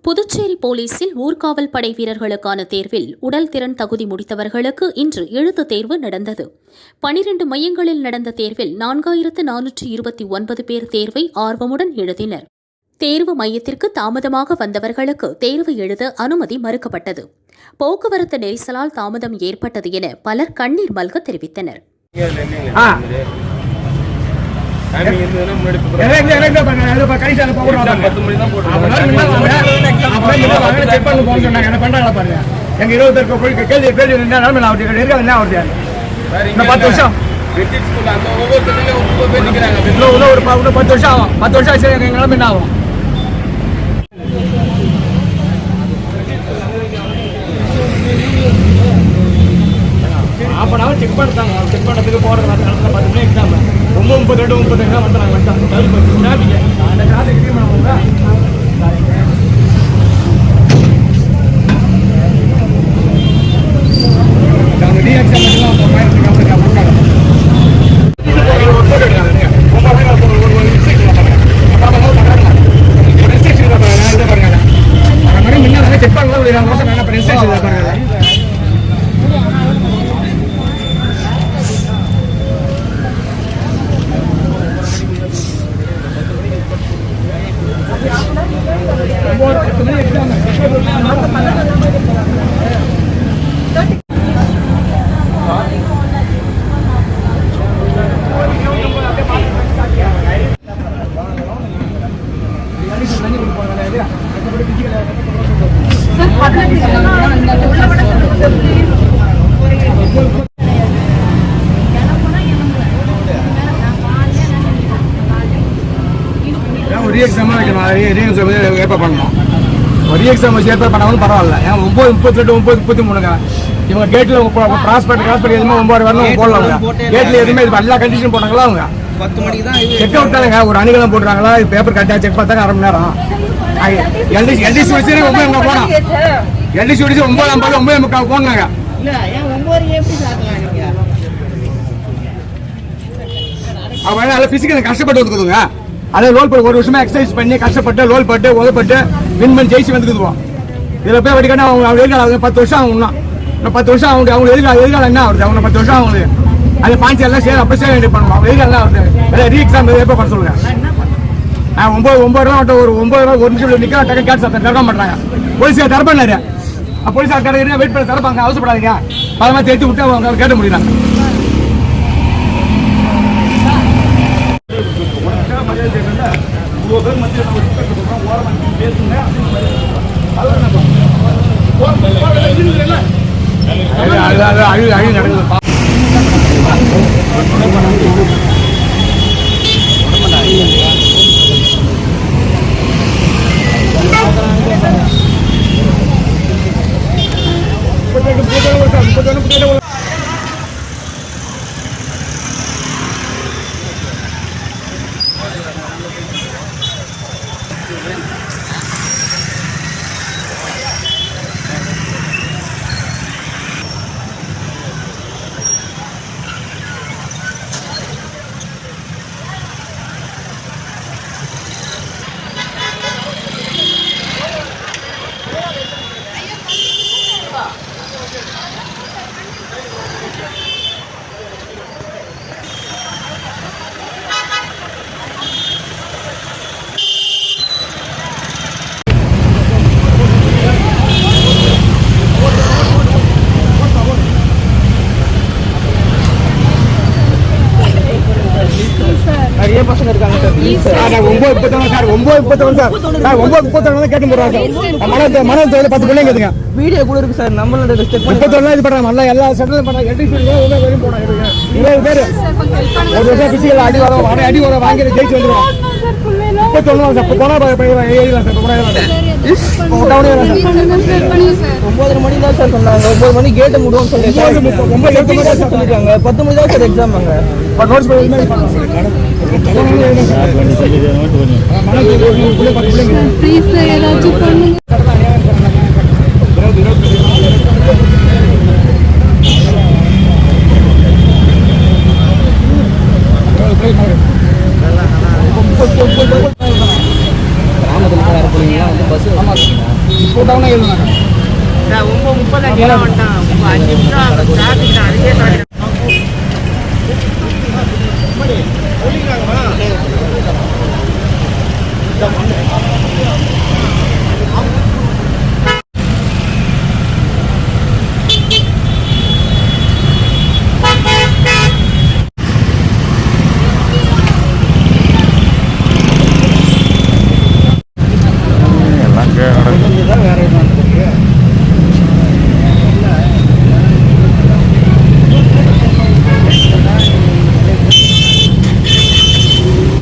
புதுச்சேரி போலீசில் ஊர்காவல் படை வீரர்களுக்கான தேர்வில் உடல் திறன் தகுதி முடித்தவர்களுக்கு இன்று எழுத்துத் தேர்வு நடந்தது. 12 மையங்களில் நடந்த தேர்வில் 4429 பேர் தேர்வை ஆர்வமுடன் எழுதினர். தேர்வு மையத்திற்கு தாமதமாக வந்தவர்களுக்கு தேர்வு எழுத அனுமதி மறுக்கப்பட்டது. போக்குவரத்து நெரிசலால் தாமதம் ஏற்பட்டது என பலர் கண்ணீர் மல்க தெரிவித்தனர். செக் பண்ணிட்டாங்க. செக் பண்ணதுக்கு போடுற 10 மணி எக்ஸாம் ரொம்ப 32 35 தான் வந்துட்டாங்க. அந்த கிளாஸுக்கு செக் பண்ணலாம். ஏற்பாடு பண்ணணும். ஒரு எக்ஸாம் ஏற்பாடு பண்ணாலும் பரவாயில்ல. ஏன்னா 9:38 9:33 இவங்க கேட்டில் கிராஸ் எதுவுமே 9 வரணும் போடலாம். கேட்டில் எதுவுமே எல்லா கண்டிஷனும் போட்டாங்களா அவங்க 10 மணிக்கு தான் செக் அவுட் தானுங்க. ஒரு அணிகலம் போட்டுறாங்களா பேப்பர் கரெக்டாக செக் பார்த்தாங்க அரை மணி நேரம். எல்டிசி வச்சு 9 போனோம். எல்டிசி வச்சு 9:50 9:45 போனாங்க. அவங்க நல்லா பிசிக்கல் கஷ்டப்பட்டு வந்துக்குதுங்க. அதே ரோல் போட்டு ஒரு வருஷமா எக்ஸசைஸ் பண்ணி கஷ்டப்பட்டு ரோல் பட்டு உதப்பட்டு வின் பண்ணி ஜெயிச்சு வந்துக்குதுவோம். இதில் போய் வடிக்கான அவங்க எதிர்காலம் 10 வருஷம் ஆகும். இன்னும் 10 வருஷம் அவங்க எதிர்காலம் என்ன ஆகுது? அவங்க 10 வருஷம் ஆகுது. அதை பாய்ச்சி எல்லாம் அப்போ சேர வேண்டிய பண்ணுவோம். அவங்க எதிர்காலம் ஆகுது. ரீ எக்ஸாம் எப்போ பண்ண சொல்லுங்க. 9 ரூபா ஒரு 9 ரூபா ஒரு நிமிஷம் நிற்க டக்கு கேட்டு சாப்பிட்டு தரக்க மாட்டாங்க. போலீஸார் தர பண்ணாரு. போலீஸார் தர வெயிட் பண்ணி தரப்பாங்க. அவசரப்படாதீங்க. பதமாக தேர்த்து விட்டு அவங்க கேட்ட முடியல. நிறைய பசங்க இருக்காங்க சார். 9:31 சார். 9:31 சார். 9:31 கேட்டு போறாங்க சார். மனது 10 பிள்ளைங்க இருக்குங்க. வீடியோ கூட இருக்கு சார். நம்மளோட 31 இது பண்றாங்க. நல்லா எல்லா செட்டில் பண்றாங்க. வெளியும் போறாங்க. 20 பேர் ஒரு வருஷம் பிசிக்கல் அடி வர வாங்கி ஜெயிச்சு வந்துருவோம். 31 சார். போனா ஏறிடலாம் சார். 9 மணி தான் சார் சொன்னாங்க. 9 மணி கேட்டு முடியும் சொல்லிருக்காங்க. 10 மணி தான் சார் எக்ஸாம். அங்க நோட்ஸ் கிராமத்தில் பஸ் போட்டாங்கன்னா எழுதுனாங்க 9:35 வந்துட்டான் 5 நிமிஷம் அங்கே டிராஃபிக் அதுக்கே தாண்டி எல்லாம் நடக்குது. வேற என்ன